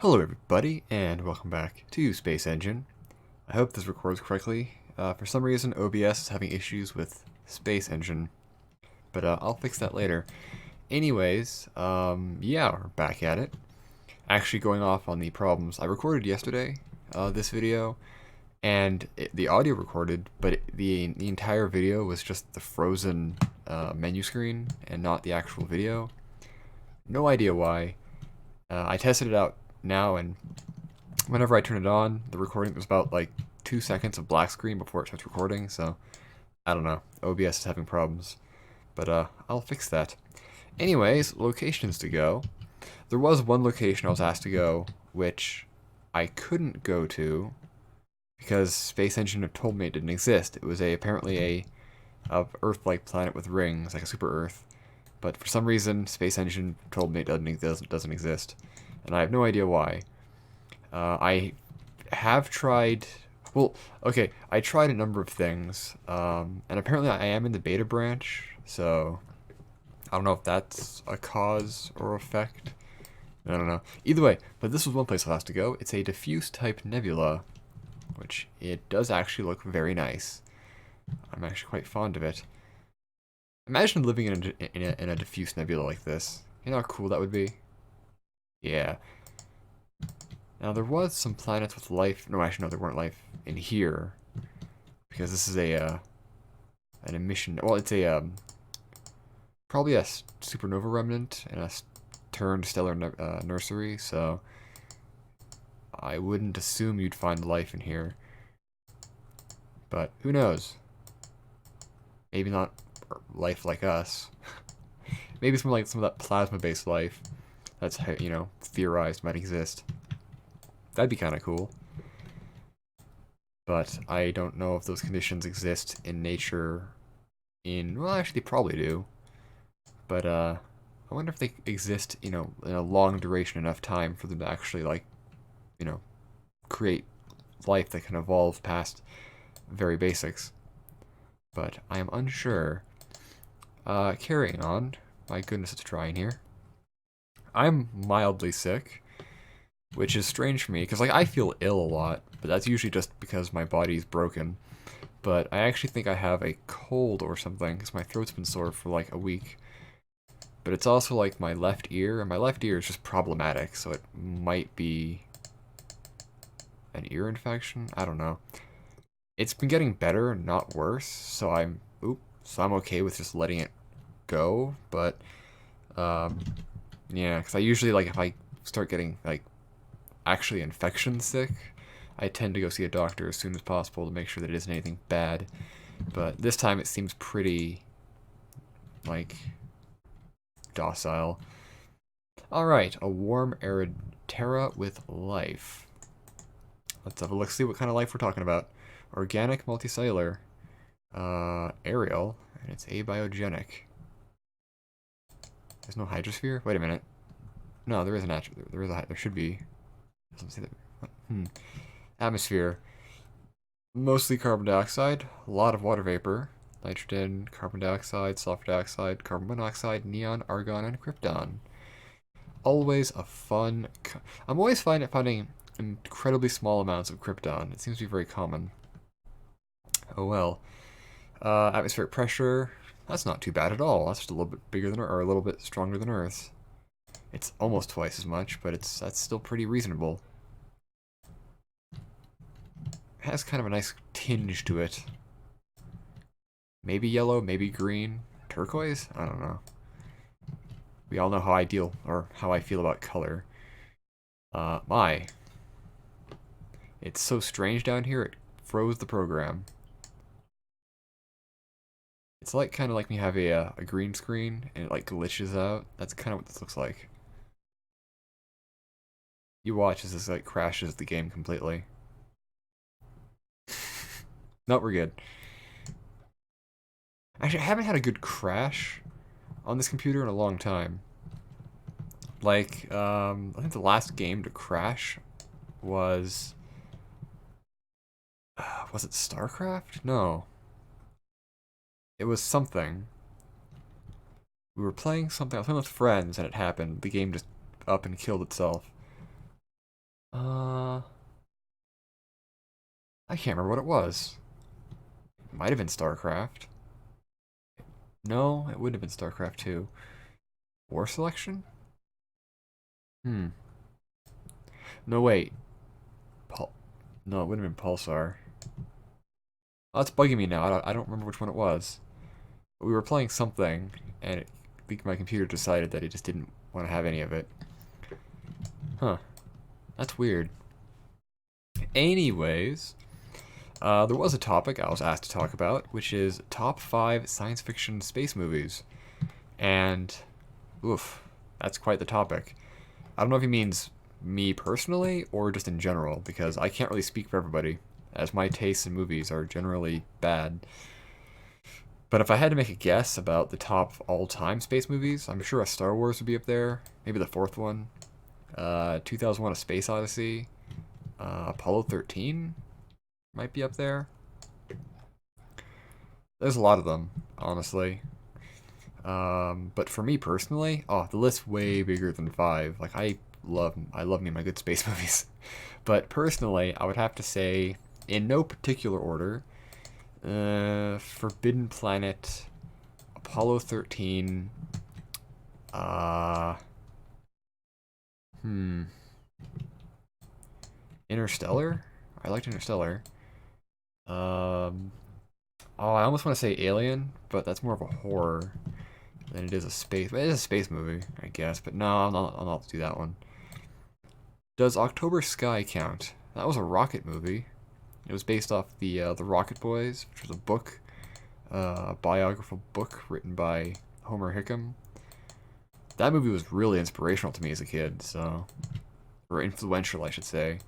Hello everybody, and welcome back to Space Engine. I hope this records correctly. For some reason, OBS is having issues with Space Engine, but I'll fix that later. Anyways, yeah, we're back at it. Actually going off on the problems I recorded yesterday, this video, and the audio recorded, but the entire video was just the frozen menu screen and not the actual video. No idea why. I tested it out now, and whenever I turn it on, the recording was about like 2 seconds of black screen before it starts recording, so I don't know. OBS is having problems, but I'll fix that. Anyways, locations to go. There was one location I was asked to go, which I couldn't go to because Space Engine had told me it didn't exist. It was apparently a Earth-like planet with rings, like a super Earth. But for some reason, Space Engine told me it doesn't exist, and I have no idea why. I have tried. Well, okay, I tried a number of things, and apparently I am in the beta branch, so I don't know if that's a cause or effect. I don't know. Either way, but this was one place I was to go. It's a diffuse type nebula, which it does actually look very nice. I'm actually quite fond of it. Imagine living in a diffuse nebula like this. You know how cool that would be? Yeah. Now there was some planets with life. No, actually, no, there weren't life in here because this is an emission. Well, it's a probably a supernova remnant and a turned stellar nursery. So I wouldn't assume you'd find life in here, but who knows? Maybe not life like us. Maybe some of that plasma-based life that's theorized might exist. That'd be kind of cool. But I don't know if those conditions exist in nature. Well, actually, they probably do. But I wonder if they exist, in a long duration enough time for them to actually create life that can evolve past very basics. But I am unsure. Carrying on. My goodness, it's trying here. I'm mildly sick, which is strange for me because I feel ill a lot, but that's usually just because my body's broken. But I actually think I have a cold or something because my throat's been sore for like a week. But it's also like my left ear, and my left ear is just problematic, so it might be an ear infection. I don't know. It's been getting better, not worse, so I'm okay with just letting it go. But yeah, because I usually if I start getting actually infection sick, I tend to go see a doctor as soon as possible to make sure that it isn't anything bad. But this time it seems pretty docile. Alright, a warm arid terra with life. Let's have a look, see what kind of life we're talking about. Organic multicellular. Aerial, and it's abiogenic. There's no hydrosphere? Wait a minute. No, there is an there should be. Doesn't say that. Atmosphere. Mostly carbon dioxide, a lot of water vapor, nitrogen, carbon dioxide, sulfur dioxide, carbon monoxide, neon, argon, and krypton. Always a fun. I'm always finding incredibly small amounts of krypton. It seems to be very common. Oh well. Atmospheric pressure. That's not too bad at all. That's just a little bit bigger than, or a little bit stronger than Earth's. It's almost twice as much, but that's still pretty reasonable. It has kind of a nice tinge to it. Maybe yellow, maybe green, turquoise. I don't know. We all know how I feel about color. It's so strange down here. It froze the program. It's kind of like me have a green screen and it glitches out. That's kind of what this looks like. You watch as this crashes the game completely. No, we're good. Actually, I haven't had a good crash on this computer in a long time. I think the last game to crash was it StarCraft? No. It was something. We were playing something. I was playing with friends, and it happened. The game just up and killed itself. Uh, I can't remember what it was. It might have been StarCraft. No, it wouldn't have been StarCraft 2. War Selection? Hmm. No, wait. Pul no, it wouldn't have been Pulsar. Oh, that's bugging me now. I don't remember which one it was. But we were playing something, and I think my computer decided that it just didn't want to have any of it. Huh. That's weird. Anyways, there was a topic I was asked to talk about, which is top 5 science fiction space movies. And, oof, that's quite the topic. I don't know if he means me personally or just in general, because I can't really speak for everybody, as my tastes in movies are generally bad. But if I had to make a guess about the top all-time space movies, I'm sure a Star Wars would be up there. Maybe the fourth one. 2001: A Space Odyssey. Apollo 13 might be up there. There's a lot of them, honestly. But for me personally, oh, the list's way bigger than 5. Like I love me my good space movies. But personally, I would have to say, in no particular order, Forbidden Planet, Apollo 13, uh, hmm, Interstellar. I liked Interstellar. Um, oh, I almost want to say Alien, but that's more of a horror than it is a space. It is a space movie, I guess. But no, I'll not do that one. Does October Sky count? That was a rocket movie. It was based off the Rocket Boys, which was a book, a biographical book written by Homer Hickam. That movie was really inspirational to me as a kid, so or influential, I should say.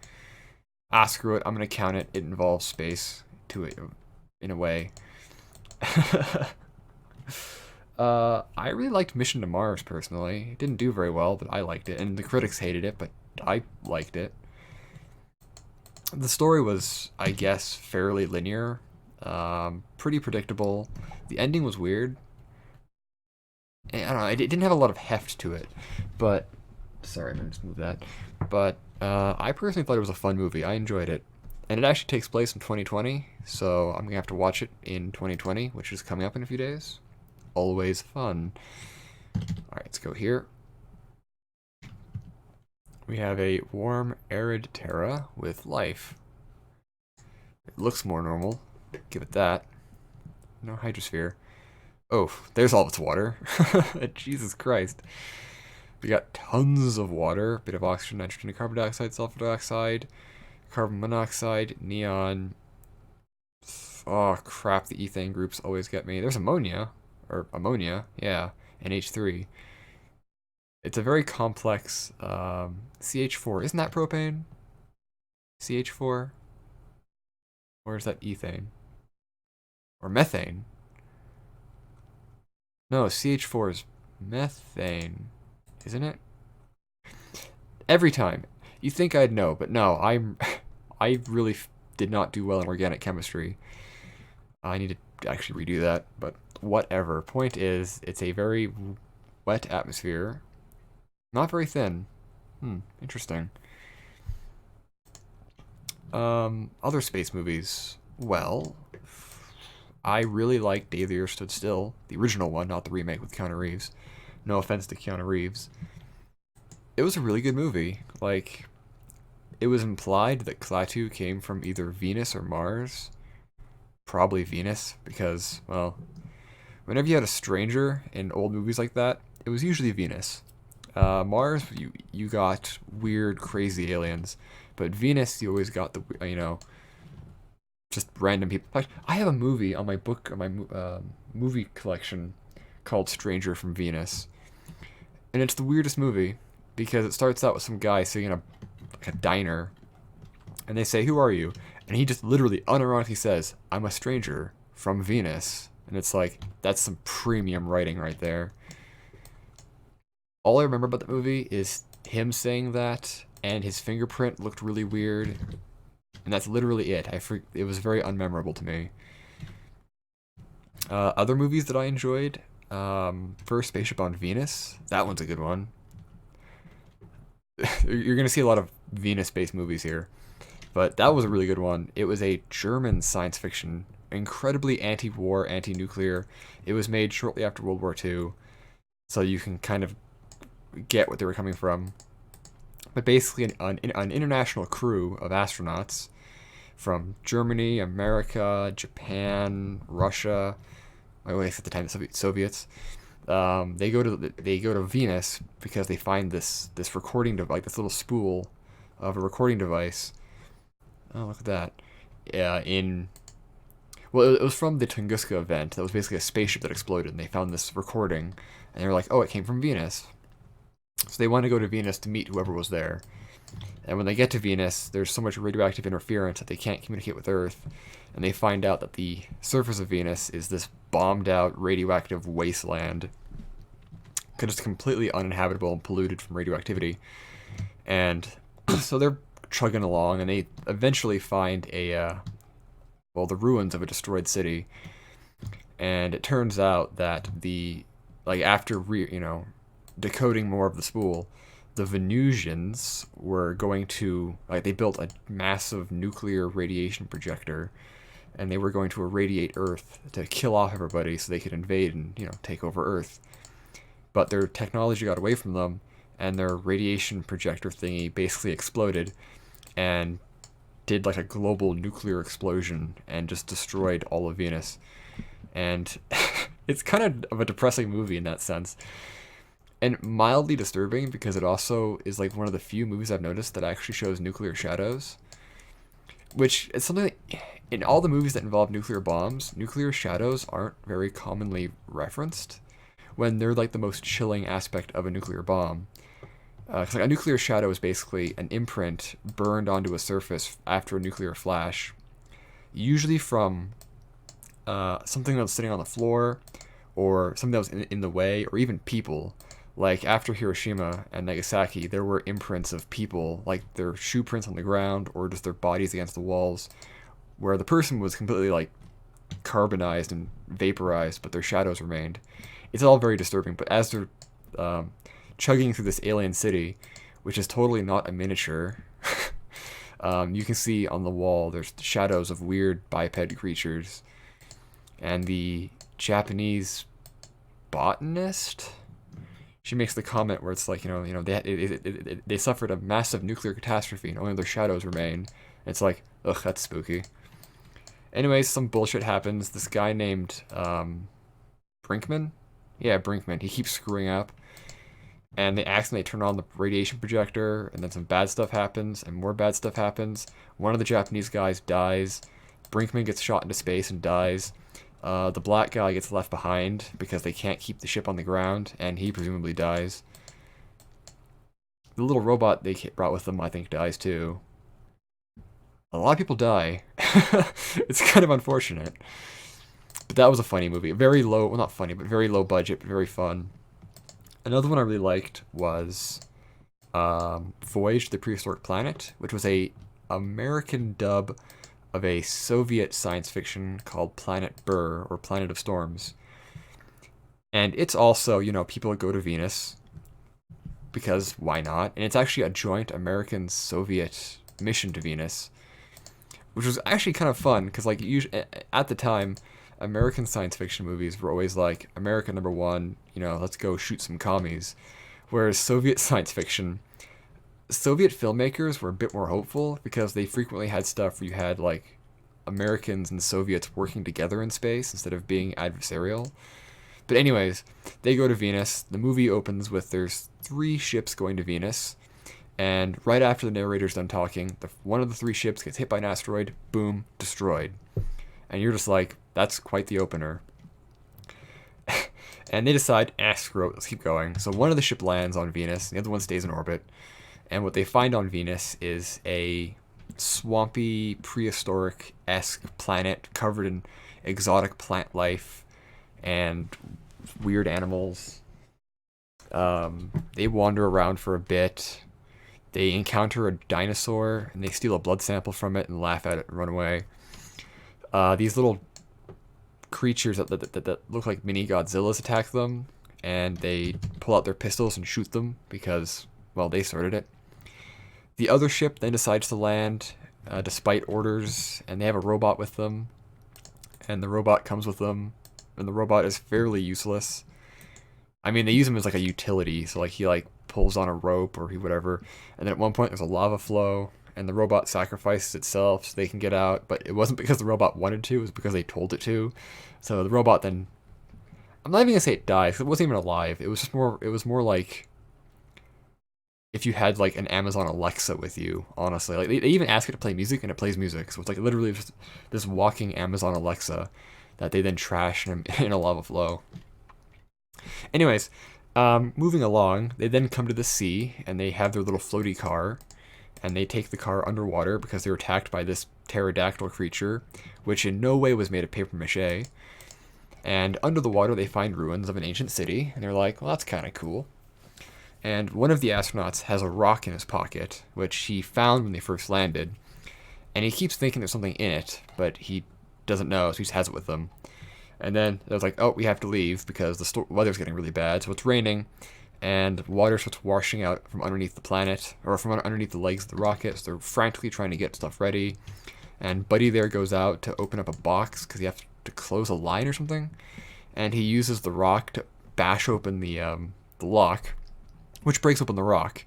Ah, screw it. I'm gonna count it. It involves space to it in a way. I really liked Mission to Mars personally. It didn't do very well, but I liked it, and the critics hated it, but I liked it. The story was, I guess, fairly linear, pretty predictable. The ending was weird. And, I don't know. It didn't have a lot of heft to it, but sorry, I'm gonna just move that. But I personally thought it was a fun movie. I enjoyed it, and it actually takes place in 2020, so I'm gonna have to watch it in 2020, which is coming up in a few days. Always fun. All right, let's go here. We have a warm, arid Terra with life. It looks more normal. Give it that. No hydrosphere. Oh, there's all of its water. Jesus Christ. We got tons of water. Bit of oxygen, nitrogen, carbon dioxide, sulfur dioxide, carbon monoxide, neon. Oh, crap. The ethane groups always get me. There's ammonia. Or ammonia. Yeah. NH3. It's a very complex CH4. Isn't that propane? CH4? Or is that ethane? Or methane? No, CH4 is methane. Isn't it? Every time. You think I'd know, but no, I really did not do well in organic chemistry. I need to actually redo that, but whatever. Point is, it's a very wet atmosphere. Not very thin. Interesting. Other space movies. Well, I really like Day the Earth Stood Still, the original one, not the remake with Keanu Reeves. No offense to Keanu Reeves. It was a really good movie. Like, it was implied that Klaatu came from either Venus or Mars. Probably Venus, because, well, whenever you had a stranger in old movies like that, it was usually Venus. Mars, you got weird, crazy aliens, but Venus, you always got the just random people. In fact, I have a movie on my book, on my movie collection, called Stranger from Venus, and it's the weirdest movie because it starts out with some guy sitting in like a diner, and they say, "Who are you?" And he just literally, unironically says, "I'm a stranger from Venus," and it's like that's some premium writing right there. All I remember about the movie is him saying that, and his fingerprint looked really weird, and that's literally it. It was very unmemorable to me. Other movies that I enjoyed, First Spaceship on Venus. That one's a good one. You're gonna see a lot of Venus-based movies here. But that was a really good one. It was a German science fiction, incredibly anti-war, anti-nuclear. It was made shortly after World War II, so you can kind of get what they were coming from. But basically, an international crew of astronauts from Germany, America, Japan, Russia, well, at the time the Soviets, they go to Venus because they find this recording device, like this little spool of a recording device. Oh, look at that! Well, it was from the Tunguska event. That was basically a spaceship that exploded, and they found this recording, and they were like, "Oh, it came from Venus." So they want to go to Venus to meet whoever was there. And when they get to Venus, there's so much radioactive interference that they can't communicate with Earth, and they find out that the surface of Venus is this bombed-out radioactive wasteland, because it's completely uninhabitable and polluted from radioactivity. And so they're chugging along, and they eventually find the ruins of a destroyed city. And it turns out that after decoding more of the spool, the Venusians were going to, they built a massive nuclear radiation projector, and they were going to irradiate Earth to kill off everybody so they could invade and, take over Earth. But their technology got away from them, and their radiation projector thingy basically exploded and did like a global nuclear explosion and just destroyed all of Venus. And it's kind of a depressing movie in that sense. And mildly disturbing because it also is like one of the few movies I've noticed that actually shows nuclear shadows. Which is something that, in all the movies that involve nuclear bombs, nuclear shadows aren't very commonly referenced when they're like the most chilling aspect of a nuclear bomb. Because a nuclear shadow is basically an imprint burned onto a surface after a nuclear flash, usually from something that was sitting on the floor, or something that was in the way, or even people. Like after Hiroshima and Nagasaki, there were imprints of people, like their shoe prints on the ground, or just their bodies against the walls, where the person was completely like carbonized and vaporized, but their shadows remained. It's all very disturbing. But as they're chugging through this alien city, which is totally not a miniature, you can see on the wall there's shadows of weird biped creatures, and the Japanese botanist, she makes the comment where it's like, they suffered a massive nuclear catastrophe and only their shadows remain. It's like, ugh, that's spooky. Anyways, some bullshit happens. This guy named Brinkman, Brinkman, he keeps screwing up, and they accidentally turn on the radiation projector, and then some bad stuff happens, and more bad stuff happens. One of the Japanese guys dies. Brinkman gets shot into space and dies. The black guy gets left behind because they can't keep the ship on the ground, and he presumably dies. The little robot they brought with them, I think, dies too. A lot of people die. It's kind of unfortunate. But that was a funny movie. Very low, well, not funny, but very low budget, but very fun. Another one I really liked was Voyage, the Prehistoric Planet, which was a American dub of a Soviet science fiction called Planet Burr, or Planet of Storms. And it's also, people go to Venus, because why not? And it's actually a joint American-Soviet mission to Venus, which was actually kind of fun, because usually, at the time, American science fiction movies were always like, America #1, let's go shoot some commies. Whereas Soviet science fiction, Soviet filmmakers were a bit more hopeful because they frequently had stuff where you had like Americans and Soviets working together in space instead of being adversarial. But anyways, they go to Venus. The movie opens with there's 3 ships going to Venus, and right after the narrator's done talking, one of the 3 ships gets hit by an asteroid, boom, destroyed. And you're just like, that's quite the opener. And they decide, screw it, let's keep going. So one of the ship lands on Venus, the other one stays in orbit. And what they find on Venus is a swampy, prehistoric-esque planet covered in exotic plant life and weird animals. They wander around for a bit. They encounter a dinosaur, and they steal a blood sample from it and laugh at it and run away. These little creatures that look like mini Godzillas attack them, and they pull out their pistols and shoot them because, well, they started it. The other ship then decides to land despite orders, and they have a robot with them, and the robot comes with them, and the robot is fairly useless. I mean, they use him as like a utility, so like he like pulls on a rope or he whatever, and then at one point there's a lava flow, and the robot sacrifices itself so they can get out, but it wasn't because the robot wanted to, it was because they told it to. So the robot then, I'm not even gonna say it dies, 'cause it wasn't even alive. It was just more, it was more like if you had like an Amazon Alexa with you, honestly. Like they even ask it to play music and it plays music. So it's like literally just this walking Amazon Alexa that they then trash in a lava flow. Anyways, moving along, they then come to the sea and they have their little floaty car, and they take the car underwater because they were attacked by this pterodactyl creature, which in no way was made of paper mache. And under the water, they find ruins of an ancient city, and they're like, well, that's kind of cool. And one of the astronauts has a rock in his pocket, which he found when they first landed, and he keeps thinking there's something in it, but he doesn't know, so he just has it with him. And then they're like, oh, we have to leave because the weather's getting really bad, so it's raining, and water starts washing out from underneath the planet, or from underneath the legs of the rocket, so they're frantically trying to get stuff ready. And Buddy there goes out to open up a box because he has to close a line or something, and he uses the rock to bash open the lock, which breaks open the rock.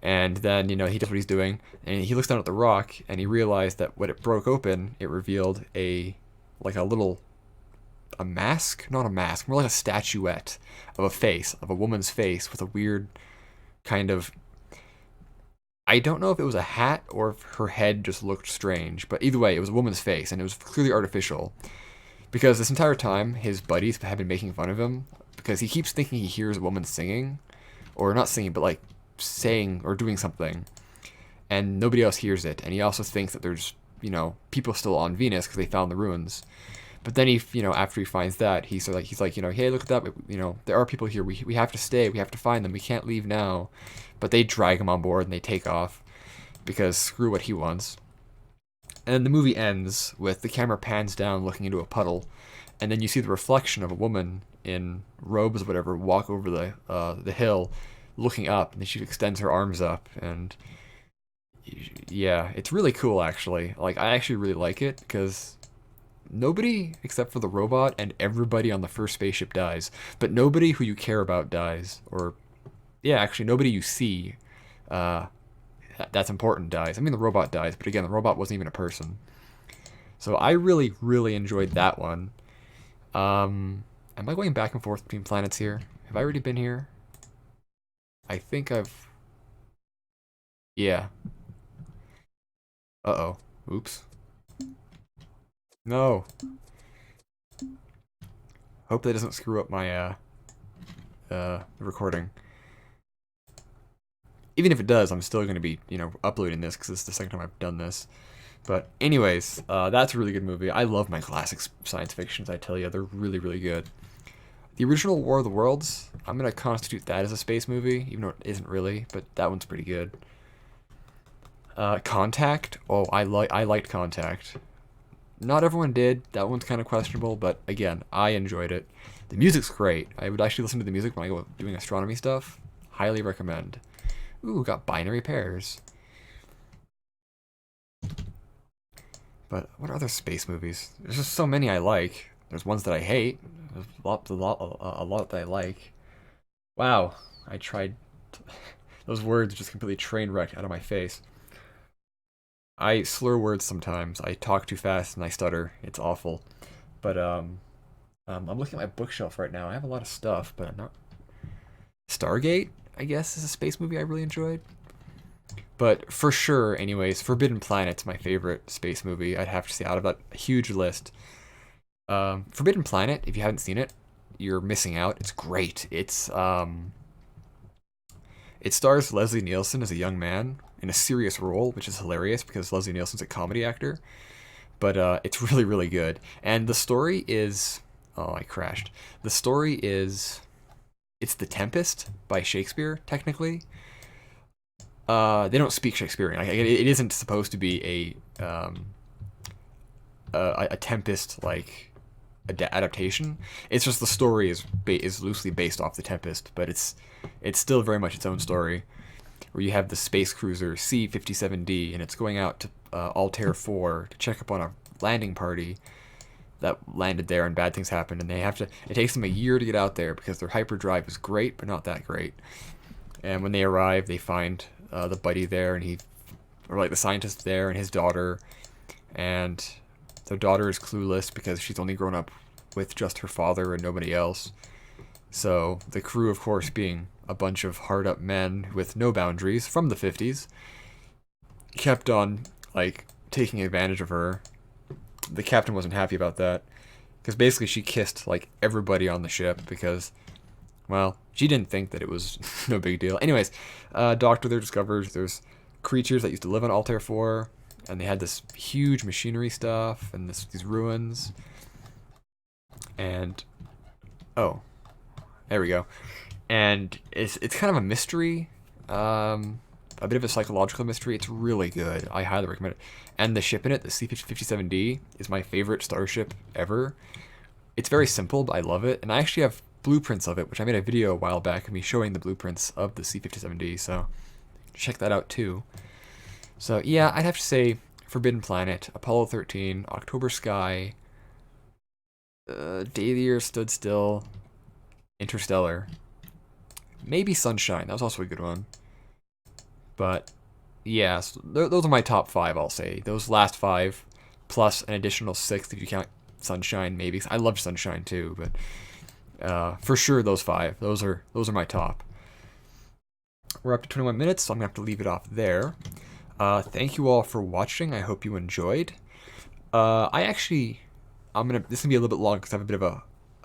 And then, he does what he's doing, and he looks down at the rock, and he realized that when it broke open, it revealed a mask? Not a mask, more like a statuette of a face, of a woman's face with a weird kind of, I don't know if it was a hat or if her head just looked strange, but either way, it was a woman's face, and it was clearly artificial. Because this entire time, his buddies have been making fun of him, because he keeps thinking he hears a woman singing, or not singing, but like saying or doing something, and nobody else hears it. And he also thinks that there's, people still on Venus because they found the ruins. But then he, after he finds that, he's like, hey, look at that, there are people here. We have to stay. We have to find them. We can't leave now. But they drag him on board and they take off because screw what he wants. And the movie ends with the camera pans down looking into a puddle, and then you see the reflection of a woman in robes or whatever walk over the hill looking up, and then she extends her arms up, and yeah, it's really cool actually. Like, I actually really like it because nobody except for the robot and everybody on the first spaceship dies, but nobody who you care about dies, or yeah, actually nobody you see that's important dies. I mean, the robot dies, but again, the robot wasn't even a person. So I really, really enjoyed that one. Am I going back and forth between planets here? Have I already been here? I think I've... Yeah. Uh-oh. Oops. No. Hope that doesn't screw up my, recording. Even if it does, I'm still going to be, uploading this because it's the second time I've done this. But anyways, that's a really good movie. I love my classic science fictions, I tell you. They're really, really good. The original War of the Worlds, I'm going to constitute that as a space movie, even though it isn't really, but that one's pretty good. Contact? Oh, I liked Contact. Not everyone did. That one's kind of questionable, but again, I enjoyed it. The music's great. I would actually listen to the music when I go doing astronomy stuff. Highly recommend. Ooh, got binary pairs. But what are other space movies? There's just so many I like. There's ones that I hate. There's a lot that I like. Wow, I tried. Those words just completely train wrecked out of my face. I slur words sometimes. I talk too fast and I stutter. It's awful. But I'm looking at my bookshelf right now. I have a lot of stuff, but I'm not. Stargate, I guess, is a space movie I really enjoyed. But for sure, anyways, Forbidden Planet's my favorite space movie. I'd have to say out of that huge list. Forbidden Planet, if you haven't seen it, you're missing out. It's great. It stars Leslie Nielsen as a young man in a serious role, which is hilarious because Leslie Nielsen's a comedy actor. But it's really, really good. And the story is... Oh, I crashed. The story is... It's The Tempest by Shakespeare, technically. They don't speak Shakespearean. Like, it isn't supposed to be a Tempest like adaptation. It's just the story is loosely based off The Tempest, but it's still very much its own story. where you have the space cruiser C-57D, and it's going out to Altair 4 to check up on a landing party that landed there, and bad things happened, and they have to. It takes them a year to get out there because their hyperdrive is great, but not that great. And when they arrive, they find the buddy there, and the scientist there, and his daughter, and their daughter is clueless because she's only grown up with just her father and nobody else. So the crew, of course, being a bunch of hard-up men with no boundaries from the 50s, kept on taking advantage of her. The captain wasn't happy about that because basically she kissed everybody on the ship because, well, she didn't think that it was no big deal. Anyways, Doctor there discovers there's creatures that used to live on Altair 4, and they had this huge machinery stuff and these ruins. And oh, there we go. And it's kind of a mystery, a bit of a psychological mystery. It's really good. I highly recommend it. And the ship in it, the C-57D, is my favorite starship ever. It's very simple, but I love it. And I actually have blueprints of it, which I made a video a while back of me showing the blueprints of the C-57D, so check that out too. So yeah, I'd have to say Forbidden Planet, Apollo 13, October Sky, Day of the Year Stood Still, Interstellar, maybe Sunshine. That was also a good one. But yeah, so those are my top 5, I'll say. Those last 5, plus an additional 6 if you count Sunshine, maybe. I love Sunshine too, but for sure those 5. Those are my top. We're up to 21 minutes, so I'm gonna have to leave it off there. Thank you all for watching. I hope you enjoyed. This is gonna be a little bit long because I have a bit of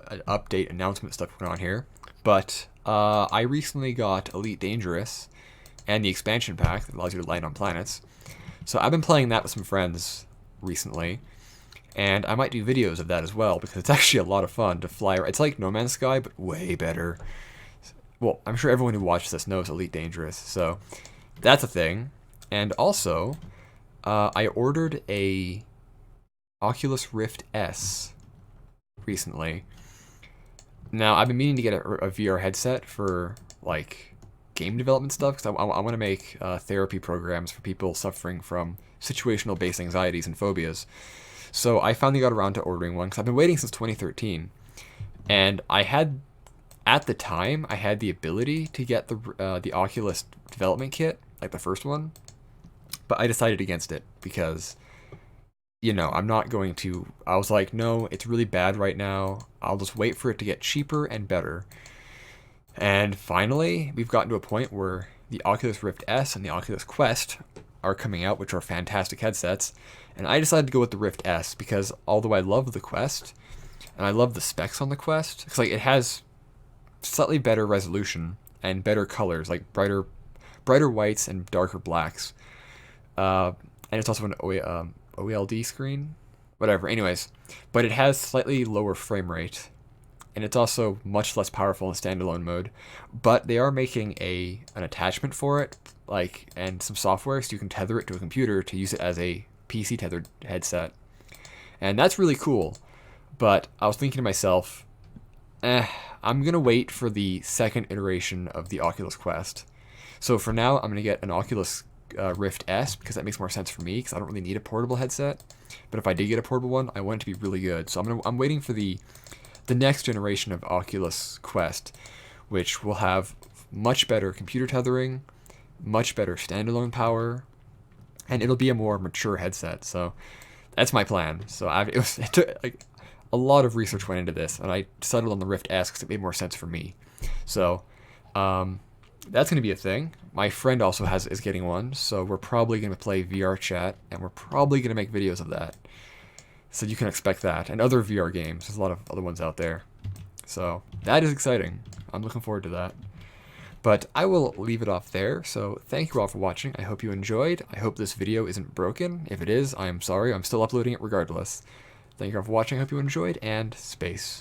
an update announcement stuff going on here. But I recently got Elite Dangerous and the expansion pack that allows you to land on planets. So I've been playing that with some friends recently, and I might do videos of that as well because it's actually a lot of fun to fly. It's like No Man's Sky, but way better. Well, I'm sure everyone who watches this knows Elite Dangerous, so that's a thing. And also, I ordered a Oculus Rift S recently. Now, I've been meaning to get a VR headset for game development stuff because I want to make therapy programs for people suffering from situational-based anxieties and phobias. So I finally got around to ordering one because I've been waiting since 2013, and at the time I had the ability to get the Oculus development kit, like the first one, but I decided against it because, I'm not going to. I was like, no, it's really bad right now. I'll just wait for it to get cheaper and better. And finally, we've gotten to a point where the Oculus Rift S and the Oculus Quest are coming out, which are fantastic headsets. And I decided to go with the Rift S because although I love the Quest, and I love the specs on the Quest, it's it has slightly better resolution and better colors, like brighter whites and darker blacks. And it's also an OLED screen, whatever. Anyways, but it has slightly lower frame rate, and it's also much less powerful in standalone mode. But they are making an attachment for it, and some software so you can tether it to a computer to use it as a PC tethered headset, and that's really cool. But I was thinking to myself, I'm gonna wait for the second iteration of the Oculus Quest. So for now, I'm gonna get an Oculus Rift S because that makes more sense for me because I don't really need a portable headset. But if I did get a portable one, I want it to be really good. So I'm waiting for the next generation of Oculus Quest, which will have much better computer tethering, much better standalone power, and it'll be a more mature headset. So that's my plan. So it took a lot of research went into this, and I settled on the Rift S because it made more sense for me. So that's going to be a thing. My friend also is getting one, so we're probably going to play VR chat, and we're probably going to make videos of that. So you can expect that, and other VR games. There's a lot of other ones out there. So that is exciting. I'm looking forward to that. But I will leave it off there, so thank you all for watching. I hope you enjoyed. I hope this video isn't broken. If it is, I am sorry. I'm still uploading it regardless. Thank you all for watching. I hope you enjoyed, and space.